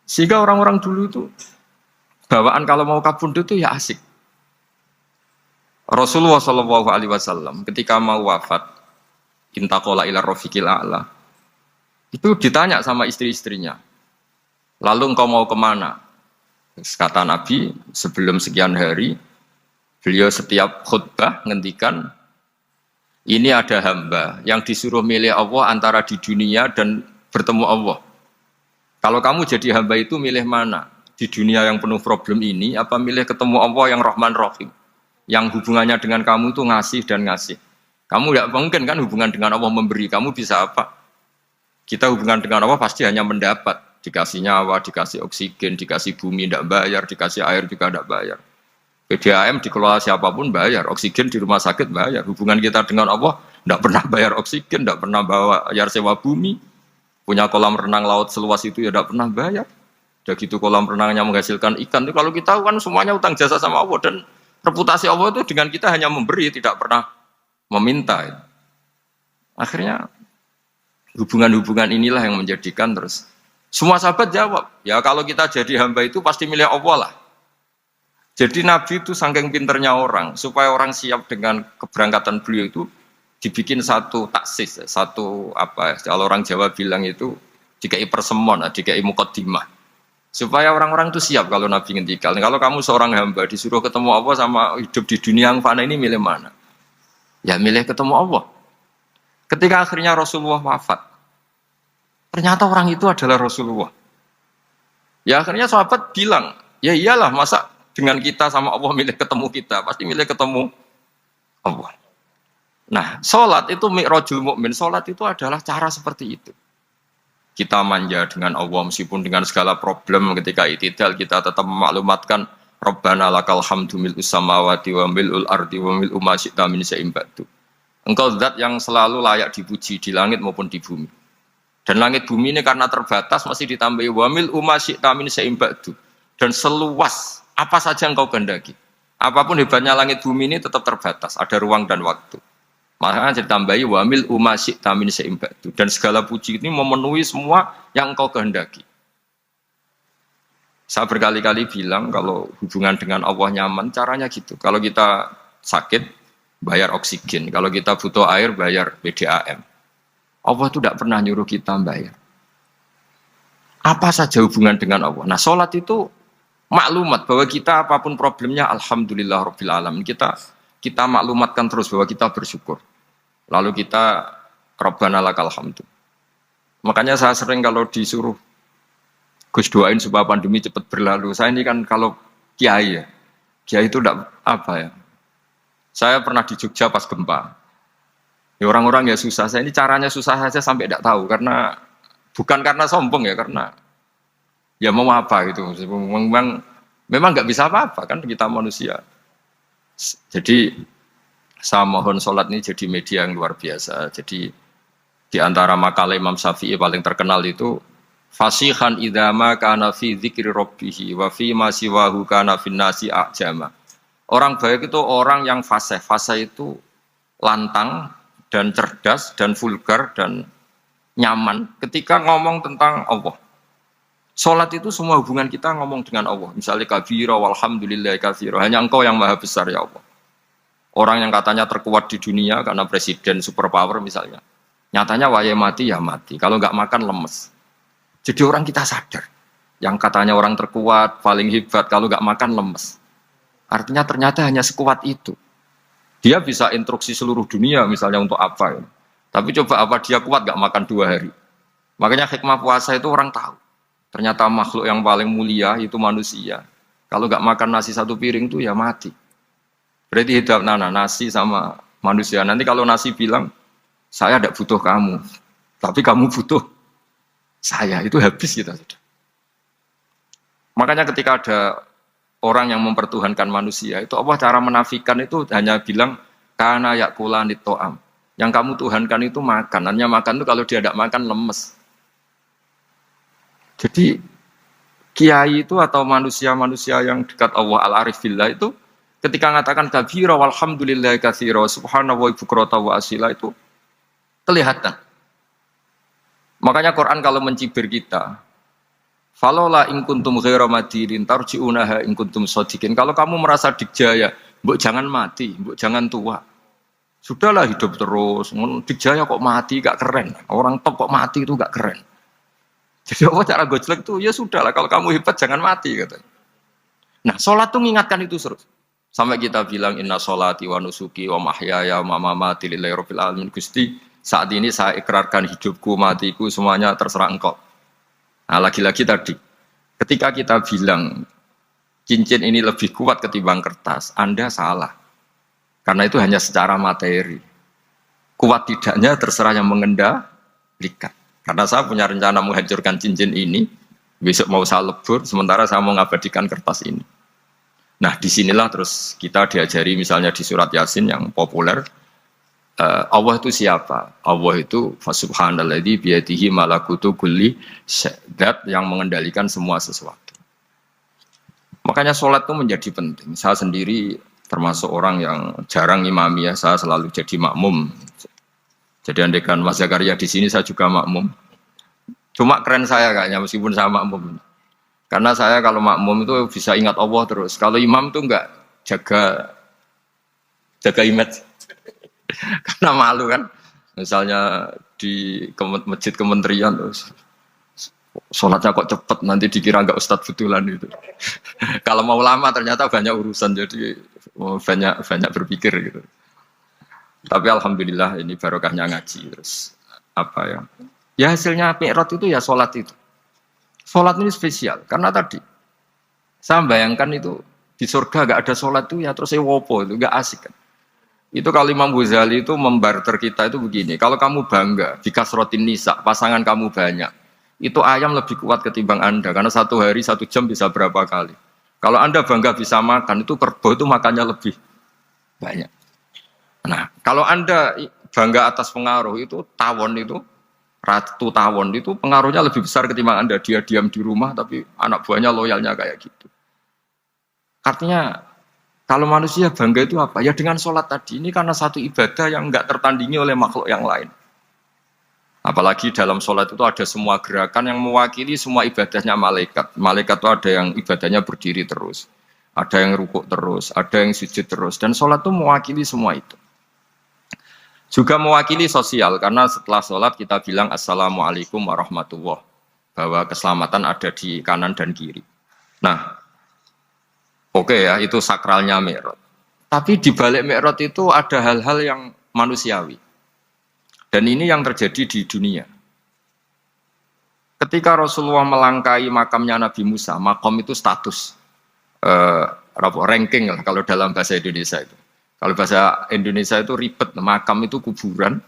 Sehingga orang-orang dulu itu bawaan kalau mau kabundut itu ya asik. Rasulullah Shallallahu Alaihi Wasallam ketika mau wafat, intaqola ila rofiqil a'la, itu ditanya sama istri-istrinya. Lalu engkau mau kemana? Kata Nabi, sebelum sekian hari, beliau setiap khutbah ngendikan, ini ada hamba yang disuruh milih Allah antara di dunia dan bertemu Allah. Kalau kamu jadi hamba itu milih mana? Di dunia yang penuh problem ini, apa milih ketemu Allah yang Rahman Rahim? Yang hubungannya dengan kamu itu ngasih dan ngasih. Kamu tidak mungkin kan hubungan dengan Allah memberi, kamu bisa apa? Kita hubungan dengan Allah pasti hanya mendapat. Dikasih nyawa, dikasih oksigen, dikasih bumi tidak bayar, dikasih air juga tidak bayar. PDAM dikelola siapapun bayar, oksigen di rumah sakit bayar. Hubungan kita dengan Allah tidak pernah bayar oksigen, tidak pernah bayar sewa bumi. Punya kolam renang laut seluas itu ya tidak pernah bayar. Udah gitu kolam renangnya menghasilkan ikan. Itu kalau kita kan semuanya utang jasa sama Allah, dan reputasi Allah itu dengan kita hanya memberi, tidak pernah meminta. Akhirnya hubungan-hubungan inilah yang menjadikan terus. Semua sahabat jawab, ya kalau kita jadi hamba itu pasti milih Allah lah. Jadi Nabi itu saking pinternya orang, supaya orang siap dengan keberangkatan beliau itu dibikin satu taksis, satu apa? Kalau orang Jawa bilang itu dikai persemon, dikai mukaddimah. Supaya orang-orang itu siap kalau Nabi ngendikan. Kalau kamu seorang hamba disuruh ketemu Allah sama hidup di dunia yang fana ini, milih mana? Ya milih ketemu Allah. Ketika akhirnya Rasulullah wafat, ternyata orang itu adalah Rasulullah. Ya akhirnya sahabat bilang, ya iyalah masa dengan kita sama Allah milih ketemu kita, pasti milih ketemu Allah. Nah, sholat itu mi'rajul mukmin, sholat itu adalah cara seperti itu. Kita manja dengan Allah meskipun dengan segala problem, ketika itidal kita tetap memaklumatkan Rabbana lakal hamdu mil'us samawati wa mil'ul ardi wa mil'u ma syi'ta min syai'in ba'du. Engkau zat yang selalu layak dipuji di langit maupun di bumi. Dan langit bumi ini karena terbatas masih ditambahi wamil umasyi tamin seimbadu. Dan seluas apa saja engkau kehendaki. Apapun hebatnya langit bumi ini tetap terbatas, ada ruang dan waktu. Makanya ditambahi wamil umasyi tamin seimbadu. Dan segala puji ini memenuhi semua yang engkau kehendaki. Saya berkali-kali bilang kalau hubungan dengan Allah nyaman, caranya gitu. Kalau kita sakit, bayar oksigen. Kalau kita butuh air, bayar PDAM. Allah itu tidak pernah nyuruh kita bayar. Apa saja hubungan dengan Allah. Nah, sholat itu maklumat bahwa kita apapun problemnya, alhamdulillah rabbil alamin. Kita maklumatkan terus bahwa kita bersyukur. Lalu kita Rabbana lakal hamdu. Makanya saya sering kalau disuruh Gus doain supaya pandemi cepat berlalu. Saya ini kan kalau kiai ya, kiai itu tidak apa ya. Saya pernah di Jogja pas gempa. Ya orang-orang ya susah. Saya ini caranya susah saja sampai tidak tahu, karena bukan karena sombong ya, karena ya mau apa gitu. Memang Memang nggak bisa apa-apa kan kita manusia. Jadi saya mohon sholat ini jadi media yang luar biasa. Jadi di antara makalah Imam Syafi'i paling terkenal itu fasihan idama kana fi dzikri rabbih wa fi ma siwahu kana fin nasi ajama. Orang baik itu orang yang fasih. Fasih itu lantang dan cerdas dan vulgar dan nyaman ketika ngomong tentang Allah. Salat itu semua hubungan kita ngomong dengan Allah. Misalnya kabira walhamdulillah katsira. Hanya Engkau yang maha besar ya Allah. Orang yang katanya terkuat di dunia karena presiden superpower misalnya. Nyatanya waya mati ya mati. Kalau nggak makan lemes. Jadi orang kita sadar. Yang katanya orang terkuat, paling hebat. Kalau nggak makan lemes. Artinya ternyata hanya sekuat itu. Dia bisa instruksi seluruh dunia misalnya untuk apa. Ya. Tapi coba apa dia kuat nggak makan 2 hari. Makanya hikmah puasa itu orang tahu. Ternyata makhluk yang paling mulia itu manusia. Kalau nggak makan nasi 1 piring itu ya mati. Berarti hidup nasi sama manusia. Nanti kalau nasi bilang, saya tidak butuh kamu. Tapi kamu butuh saya. Itu habis kita sudah. Makanya ketika ada orang yang mempertuhankan manusia, itu Allah cara menafikan itu hanya bilang, kana yakulanit to'am. Yang kamu tuhankan itu makan. Hanya makan itu kalau dia tidak makan lemes. Jadi kiai itu atau manusia-manusia yang dekat Allah al-arif billah itu ketika mengatakan kabira walhamdulillah katsira subhanahu wa bukrata wa asila itu kelihatan. Makanya Quran kalau mencibir kita, falola in kuntum ghaira madirin tarji'unaha in kuntum shadiqin. Kalau kamu merasa dikjaya, mbok jangan mati, mbok jangan tua. Sudahlah hidup terus. Dikjaya kok mati gak keren. Orang top kok mati itu gak keren. Jadi Allah cara gojlek tuh ya sudahlah kalau kamu hebat jangan mati katanya. Nah, sholat tuh mengingatkan itu terus. Sampai kita bilang inna sholati wa nusuki wa mahyaya wa mamati lillahi rabbil alamin. Gusti, saat ini saya ikrarkan hidupku, matiku semuanya terserah Engkau. Nah, lagi-lagi tadi ketika kita bilang cincin ini lebih kuat ketimbang kertas, Anda salah. Karena itu hanya secara materi. Kuat tidaknya terserah yang mengendalikan. Karena saya punya rencana menghancurkan cincin ini, besok mau saya lebur, sementara saya mau mengabadikan kertas ini. Nah, disinilah terus kita diajari misalnya di surat Yasin yang populer, Allah itu siapa? Allah itu fasubhanalladzi biyadihi malakutu kulli zat yang mengendalikan semua sesuatu. Makanya sholat itu menjadi penting. Saya sendiri termasuk orang yang jarang imami ya, saya selalu jadi makmum. Jadi andekan Mas Zakaria di sini saya juga makmum. Cuma keren saya kayaknya meskipun saya makmum. Karena saya kalau makmum itu bisa ingat Allah terus. Kalau imam itu enggak jaga image. Karena malu kan. Misalnya di masjid kementerian terus sholatnya kok cepet nanti dikira enggak ustadz betulan itu. Kalau mau lama ternyata banyak urusan jadi banyak berpikir gitu. Tapi alhamdulillah ini barokahnya ngaji terus apa ya? Ya hasilnya mi'raj itu ya sholat itu. Sholat ini spesial karena tadi saya bayangkan itu di surga gak ada sholat itu ya terus wopo itu gak asik kan. Itu kalau Imam Ghazali itu membarter kita itu begini. Kalau kamu bangga di kasrotin nisa pasangan kamu banyak, itu ayam lebih kuat ketimbang Anda karena 1 hari 1 jam bisa berapa kali. Kalau Anda bangga bisa makan itu kerbau itu makannya lebih banyak. Nah, kalau Anda bangga atas pengaruh itu tawon itu, ratu tawon itu pengaruhnya lebih besar ketimbang Anda. Dia diam di rumah tapi anak buahnya loyalnya kayak gitu. Artinya kalau manusia bangga itu apa? Ya dengan sholat tadi. Ini karena satu ibadah yang enggak tertandingi oleh makhluk yang lain. Apalagi dalam sholat itu ada semua gerakan yang mewakili semua ibadahnya malaikat. Malaikat itu ada yang ibadahnya berdiri terus. Ada yang rukuk terus, ada yang sujud terus. Dan sholat itu mewakili semua itu. Juga mewakili sosial, karena setelah sholat kita bilang Assalamualaikum warahmatullahi wabarakatuh. Bahwa keselamatan ada di kanan dan kiri. Nah, oke ya, itu sakralnya mi'raj. Tapi di balik mi'raj itu ada hal-hal yang manusiawi. Dan ini yang terjadi di dunia. Ketika Rasulullah melangkai makamnya Nabi Musa, makom itu status. Ranking lah kalau dalam bahasa Indonesia itu. Kalau bahasa Indonesia itu ribet, makam itu kuburan.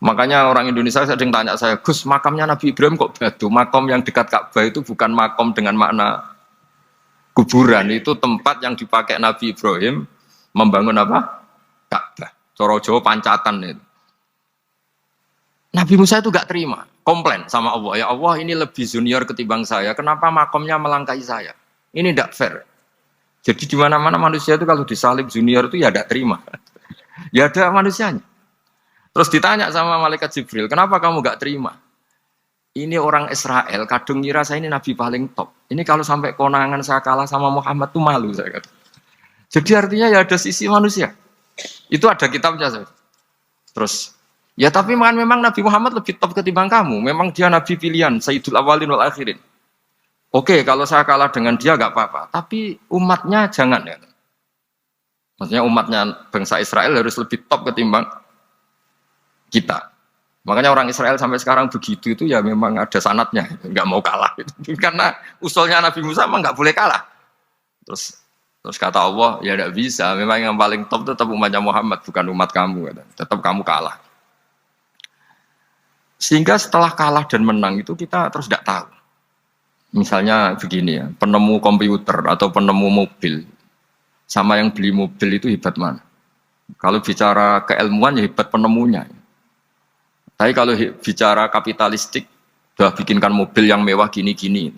Makanya orang Indonesia sering tanya saya, Gus, makamnya Nabi Ibrahim kok batu? Makam yang dekat Ka'bah itu bukan makom dengan makna Kuburan itu tempat yang dipakai Nabi Ibrahim membangun apa? Ka'bah. Cara Jawa pancatan itu. Nabi Musa itu gak terima, komplain sama Allah. Ya Allah, ini lebih junior ketimbang saya. Kenapa makomnya melangkahi saya? Ini tidak fair. Jadi di mana-mana manusia itu kalau disalib junior itu ya tidak terima. Ya ada manusianya. Terus ditanya sama malaikat Jibril, kenapa kamu gak terima? Ini orang Israel, kadung ngira saya ini nabi paling top. Ini kalau sampai konangan saya kalah sama Muhammad tuh malu saya kata. Jadi artinya ya ada sisi manusia. Itu ada kitabnya saya. Terus ya tapi memang Nabi Muhammad lebih top ketimbang kamu. Memang dia nabi pilihan, Sayyidul Awalin wal Akhirin. Oke, kalau saya kalah dengan dia gak apa-apa. Tapi umatnya jangan ya. Maksudnya umatnya bangsa Israel harus lebih top ketimbang kita. Makanya orang Israel sampai sekarang begitu itu ya memang ada sanatnya, nggak mau kalah. Karena usulnya Nabi Musa memang nggak boleh kalah. Terus kata Allah, ya tidak bisa. Memang yang paling top tetap umatnya Muhammad, bukan umat kamu. Tetap kamu kalah. Sehingga setelah kalah dan menang itu kita terus tidak tahu. Misalnya begini ya, penemu komputer atau penemu mobil sama yang beli mobil itu hebat mana? Kalau bicara keilmuan ya hebat penemunya. Tapi kalau bicara kapitalistik, udah bikinkan mobil yang mewah gini-gini,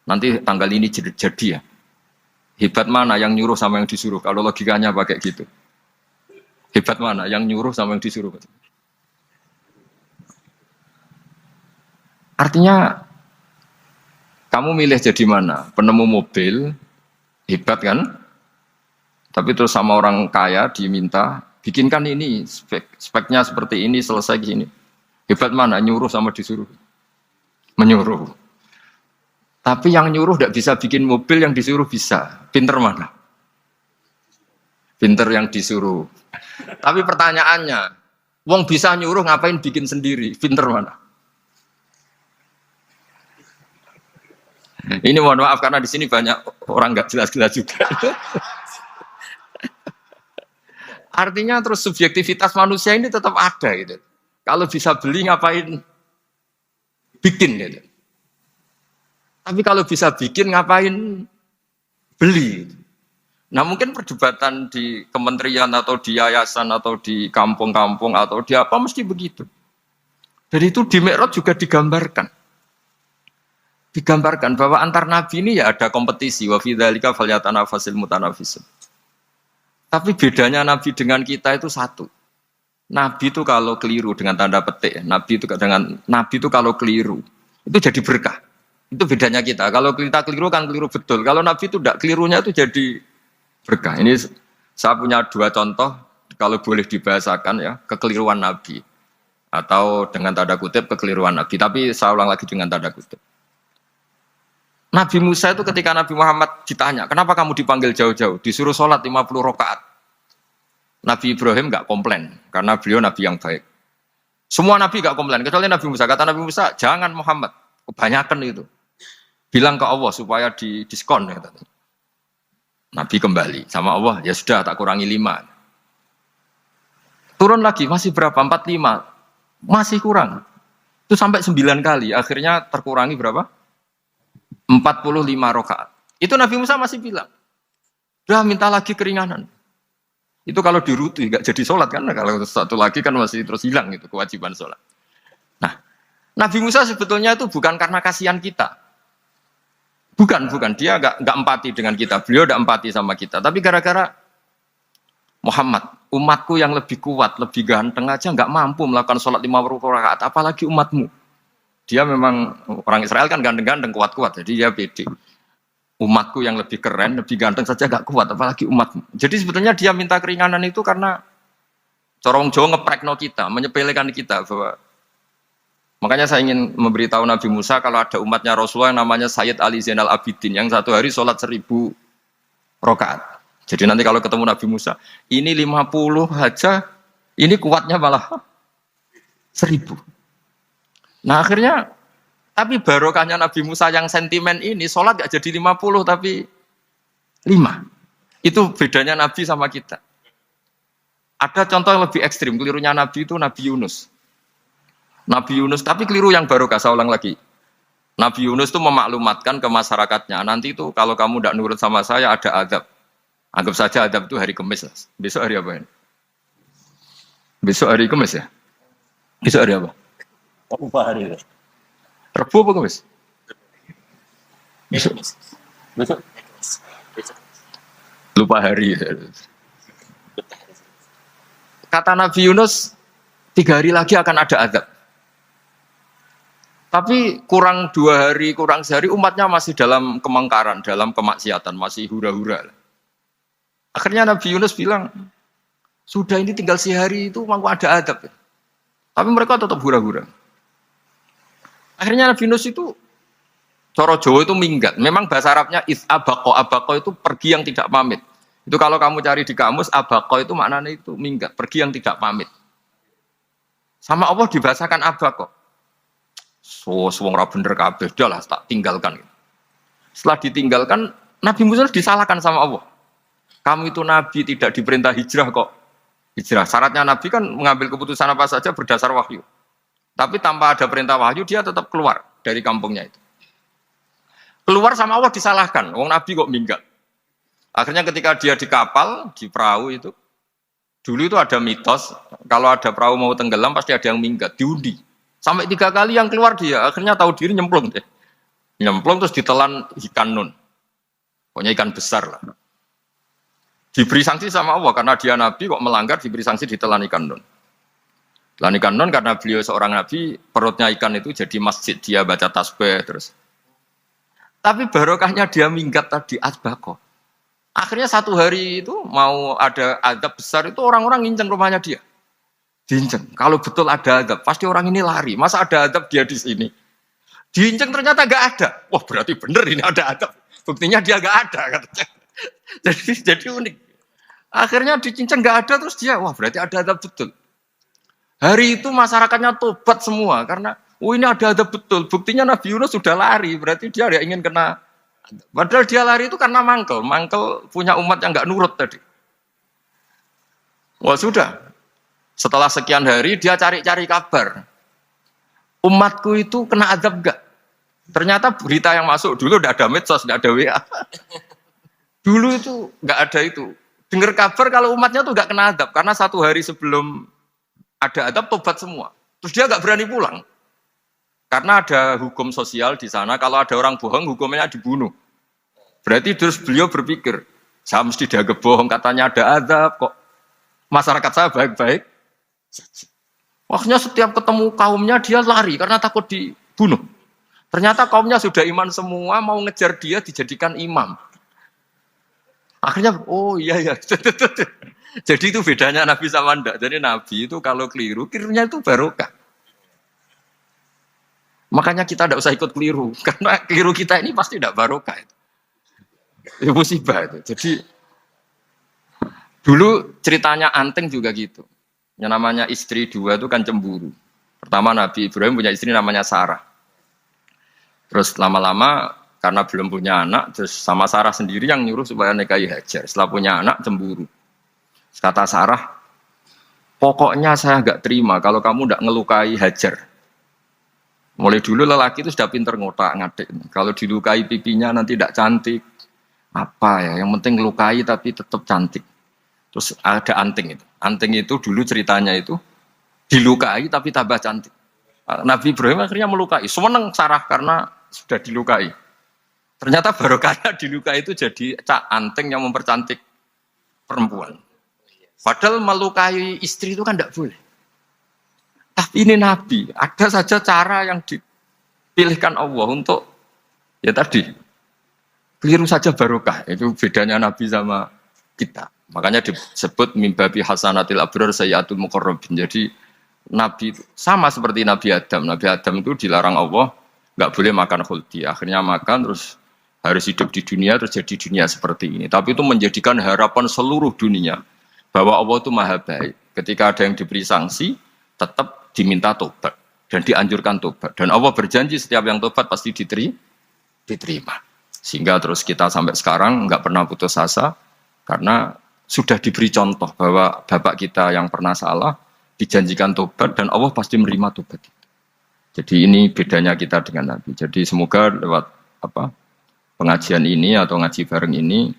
nanti tanggal ini jadi ya. Hebat mana yang nyuruh sama yang disuruh? Kalau logikanya pakai gitu. Hebat mana yang nyuruh sama yang disuruh? Artinya, kamu milih jadi mana? Penemu mobil, hebat kan? Tapi terus sama orang kaya diminta, bikinkan ini, speknya seperti ini, selesai gini. Hebat mana? Nyuruh sama disuruh? Menyuruh. Tapi yang nyuruh tidak bisa bikin mobil, yang disuruh bisa. Pinter mana? Pinter yang disuruh. Tapi pertanyaannya, wong bisa nyuruh ngapain bikin sendiri? Pinter mana? Ini mohon maaf karena di sini banyak orang nggak jelas-jelas juga. Artinya terus subjektivitas manusia ini tetap ada gitu. Kalau bisa beli ngapain bikin gitu. Tapi kalau bisa bikin ngapain beli. Nah mungkin perdebatan di kementerian atau di yayasan atau di kampung-kampung atau di apa mesti begitu. Dari itu di Mi'raj juga digambarkan. Digambarkan bahwa antar nabi ini ya ada kompetisi. Wa fi dzalika falyatanafasil mutanafisun. Tapi bedanya nabi dengan kita itu satu. Nabi itu kalau keliru dengan tanda petik, Nabi itu kalau keliru itu jadi berkah. Itu bedanya kita. Kalau kita keliru kan keliru betul. Kalau Nabi itu tidak kelirunya itu jadi berkah. Ini saya punya dua contoh kalau boleh dibahasakan ya kekeliruan Nabi atau dengan tanda kutip kekeliruan Nabi. Tapi saya ulang lagi dengan tanda kutip. Nabi Musa itu ketika Nabi Muhammad ditanya, kenapa kamu dipanggil jauh-jauh? Disuruh sholat 50 rakaat. Nabi Ibrahim nggak komplain karena beliau nabi yang baik. Semua nabi nggak komplain kecuali Nabi Musa. Kata Nabi Musa, jangan Muhammad, kebanyakan itu. Bilang ke Allah supaya diskon. Nabi kembali sama Allah, ya sudah tak kurangi 5. Turun lagi masih berapa? 45. Masih kurang. Itu sampai 9 kali. Akhirnya terkurangi berapa? 45 rakaat. Itu Nabi Musa masih bilang, udah minta lagi keringanan. Itu kalau diruti nggak jadi sholat kan? Kalau satu lagi kan masih terus hilang itu kewajiban sholat. Nah, Nabi Musa sebetulnya itu bukan karena kasihan kita, bukan dia nggak empati dengan kita, beliau nggak empati sama kita, tapi gara-gara Muhammad, umatku yang lebih kuat, lebih ganteng aja nggak mampu melakukan sholat 50 rakaat, apalagi umatmu. Dia memang orang Israel kan ganteng-ganteng, kuat-kuat, jadi dia pede. Umatku yang lebih keren, lebih ganteng saja gak kuat, apalagi umatmu. Jadi sebetulnya dia minta keringanan itu karena corong Jawa ngeprekno kita, menyepelekan kita bahwa makanya saya ingin memberitahu Nabi Musa kalau ada umatnya Rasulullah yang namanya Sayyid Ali Zainal Abidin yang satu hari sholat 1000 rakaat. Jadi nanti kalau ketemu Nabi Musa, ini 50 aja, ini kuatnya malah 1000. Nah akhirnya tapi barokahnya Nabi Musa yang sentimen ini, sholat gak jadi 50 tapi 5. Itu bedanya Nabi sama kita. Ada contoh yang lebih ekstrim, kelirunya Nabi itu Nabi Yunus. Nabi Yunus, tapi keliru yang barokah, saya ulang lagi. Nabi Yunus itu memaklumatkan ke masyarakatnya, nanti itu kalau kamu tidak nurut sama saya ada azab. Anggap saja azab itu hari Kamis lah. Besok hari apa ini? Besok hari Kamis ya? Besok hari apa? Apa hari itu? Rabu apa Kamis? Besok. Besok. Lupa hari. Kata Nabi Yunus, 3 hari lagi akan ada azab. Tapi kurang 2 hari, kurang sehari umatnya masih dalam kemungkaran, dalam kemaksiatan, masih hura-hura. Akhirnya Nabi Yunus bilang, sudah ini tinggal sehari itu mau ada azab. Tapi mereka tetap hura-hura. Akhirnya Nabi Yunus itu, coro Jawa itu minggat. Memang bahasa Arabnya abako itu pergi yang tidak pamit. Itu kalau kamu cari di kamus, abako itu maknanya itu minggat, pergi yang tidak pamit. Sama Allah dibahasakan abako. So, wong ra bener kabeh, udahlah tak tinggalkan. Setelah ditinggalkan, Nabi Musa disalahkan sama Allah. Kamu itu Nabi tidak diperintah hijrah kok. Hijrah, syaratnya Nabi kan mengambil keputusan apa saja berdasar wahyu. Tapi tanpa ada perintah wahyu, dia tetap keluar dari kampungnya itu. Keluar sama Allah disalahkan, wong Nabi kok minggat. Akhirnya ketika dia di kapal, di perahu itu, dulu itu ada mitos, kalau ada perahu mau tenggelam pasti ada yang minggat, diundi. Sampai 3 kali yang keluar dia, akhirnya tahu diri nyemplung deh. Nyemplung terus ditelan ikan nun. Pokoknya ikan besar lah. Diberi sanksi sama Allah, karena dia Nabi kok melanggar, diberi sanksi ditelan ikan nun. Telan ikan nun karena beliau seorang Nabi, perutnya ikan itu jadi masjid, dia baca tasbih terus. Tapi barokahnya dia minggat tadi, asbako. Akhirnya 1 hari itu mau ada azab besar itu orang-orang nginceng rumahnya dia. Diinceng. Kalau betul ada azab, pasti orang ini lari. Masa ada azab dia di sini? Diinceng ternyata gak ada. Wah berarti bener ini ada azab. Buktinya dia gak ada. Katanya. Jadi unik. Akhirnya dicinceng gak ada terus dia, wah berarti ada azab betul. Hari itu masyarakatnya tobat semua karena, ini ada azab betul. Buktinya Nabi Yunus sudah lari, berarti dia tidak ingin kena. Padahal dia lari itu karena mangkel punya umat yang gak nurut tadi. Wah sudah. Setelah sekian hari dia cari-cari kabar. Umatku itu kena azab gak? Ternyata berita yang masuk dulu tidak ada medsos, tidak ada WA. Dulu itu nggak ada itu. Dengar kabar kalau umatnya tuh nggak kena azab karena 1 hari sebelum ada azab tobat semua. Terus dia nggak berani pulang karena ada hukum sosial di sana. Kalau ada orang bohong hukumnya dibunuh. Berarti terus beliau berpikir, saya mesti dianggap bohong katanya ada azab kok. Masyarakat saya baik-baik. Akhirnya setiap ketemu kaumnya dia lari karena takut dibunuh. Ternyata kaumnya sudah iman semua mau ngejar dia dijadikan imam. Akhirnya, oh iya. Jadi itu bedanya Nabi sama ndak. Jadi Nabi itu kalau kelirunya itu barokah. Makanya kita tidak usah ikut keliru. Karena keliru kita ini pasti tidak barokah. Itu musibah itu. Jadi, dulu ceritanya Anteng juga gitu. Yang namanya istri 2 itu kan cemburu. Pertama Nabi Ibrahim punya istri namanya Sarah. Terus lama-lama karena belum punya anak, terus sama Sarah sendiri yang nyuruh supaya nikahi Hajar. Setelah punya anak, cemburu. Kata Sarah, pokoknya saya nggak terima kalau kamu nggak ngelukai Hajar. Mulai dulu lelaki itu sudah pinter ngotak-ngatik. Kalau dilukai pipinya nanti tidak cantik. Apa ya, yang penting ngelukai tapi tetap cantik. Terus ada anting itu. Anting itu dulu ceritanya itu dilukai tapi tambah cantik. Nabi Ibrahim akhirnya melukai. Seneng Sarah karena sudah dilukai. Ternyata barokahnya dilukai itu jadi anting yang mempercantik perempuan. Padahal melukai istri itu kan tidak boleh. Tapi ini Nabi, ada saja cara yang dipilihkan Allah untuk ya tadi keliru saja barokah. Itu bedanya Nabi sama kita. Makanya disebut mimbabi hasanatil abrar sayyatul muqarrabin. Jadi Nabi itu sama seperti Nabi Adam. Nabi Adam itu dilarang Allah nggak boleh makan khuldi. Akhirnya makan terus harus hidup di dunia terus jadi dunia seperti ini. Tapi itu menjadikan harapan seluruh dunia bahwa Allah itu maha baik. Ketika ada yang diberi sanksi, tetap diminta tobat dan dianjurkan tobat. Dan Allah berjanji setiap yang tobat pasti diterima. Sehingga terus kita sampai sekarang nggak pernah putus asa karena sudah diberi contoh bahwa bapak kita yang pernah salah dijanjikan tobat dan Allah pasti menerima tobat itu. Jadi ini bedanya kita dengan Nabi. Jadi semoga lewat apa pengajian ini atau ngaji bareng ini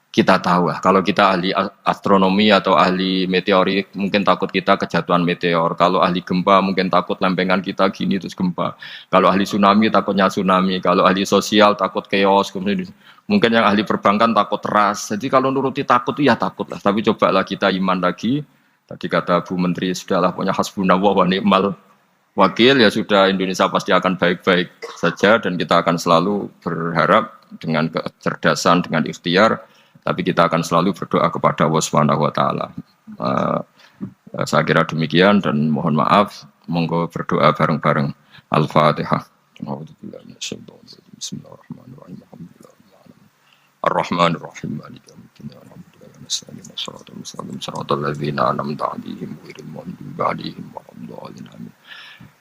kita tahu lah. Kalau kita ahli astronomi atau ahli meteorik mungkin takut kita kejatuhan meteor. Kalau ahli gempa mungkin takut lempengan kita gini terus gempa. Kalau ahli tsunami takutnya tsunami. Kalau ahli sosial takut chaos. Kemudian mungkin yang ahli perbankan takut ras. Jadi kalau nuruti takut ya takut lah. Tapi cobalah kita iman lagi. Tadi kata Bu Menteri sudahlah punya hasbunallah wa ni'mal wakil, ya sudah, Indonesia pasti akan baik-baik saja dan kita akan selalu berharap dengan kecerdasan, dengan ikhtiar, tapi kita akan selalu berdoa kepada Allah Subhanahu wa taala. Saya kira demikian dan mohon maaf, monggo berdoa bareng-bareng. Al-Fatihah. Bismillahirrahmanirrahim. Ar-Rahmanir-Rahim. Maliki yaumiddin. Shiratal ladzina an'amta 'alaihim ghairil maghdubi 'alaihim waladdallin.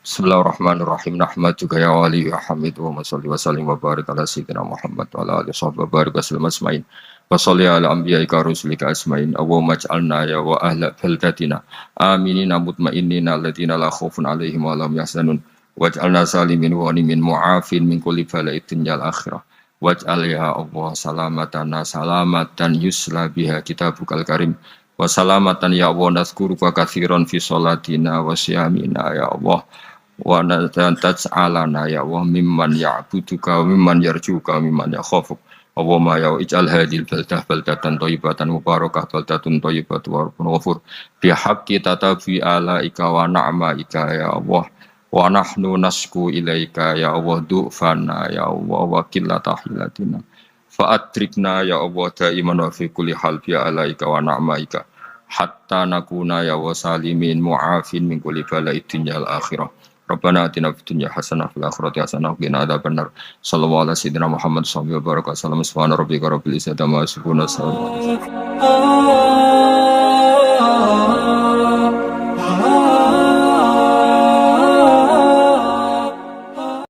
Bismillahirrahmanirrahim. Nahmaduka ya wali ya hamid wa salli wa sallim wa barik ala sayyidina Muhammad wa ala alihi wa barik wasallam asma'in. Wa salli ala anbiya'ika rusulika asma'in. Allahumma ij'alna ya wa ahla baldatina aminina mutma'innina alladziina la khaufun 'alaihim wa la hum yahzanun. Waj'alna salimin wa ghanimin mu'afin min kulli bala'id dunya al-akhirah. Waj'al ya Allah salamatana salamatan yusla biha kitabukal karim. Wa salamatan ya Allah nazkuruka katsiran fi sholatina wa siyamina ya Allah. Wa taj'alana ya Allah mimman ya'buduka wa mimman yarjuka wa mimman yakhafuk. Allahumma ya ij'al hadhil baldatan thayyibatan mubarakah baldatun thayyibatu wa rabbun ghafur bi haqqi tatabi alaika wa na'maika ya Allah. Wa nahnu nasku ilaika ya Allah du'fana ya Allah wa qillata hilatina. Fa'adrikna ya Allah daiman wa fi kulli hal bi alaika wa na'maika hatta nakuna ya wa salimin mu'afin min kulli bala'id dunya al-akhirah. Rabbana atina fid dunya hasanah fil akhirati hasanah wa qina adzabannar. Sallallahu alaihi sayyidina Muhammad sallallahu alaihi wasallam. Subhana rabbika rabbil izzati amma yasifun.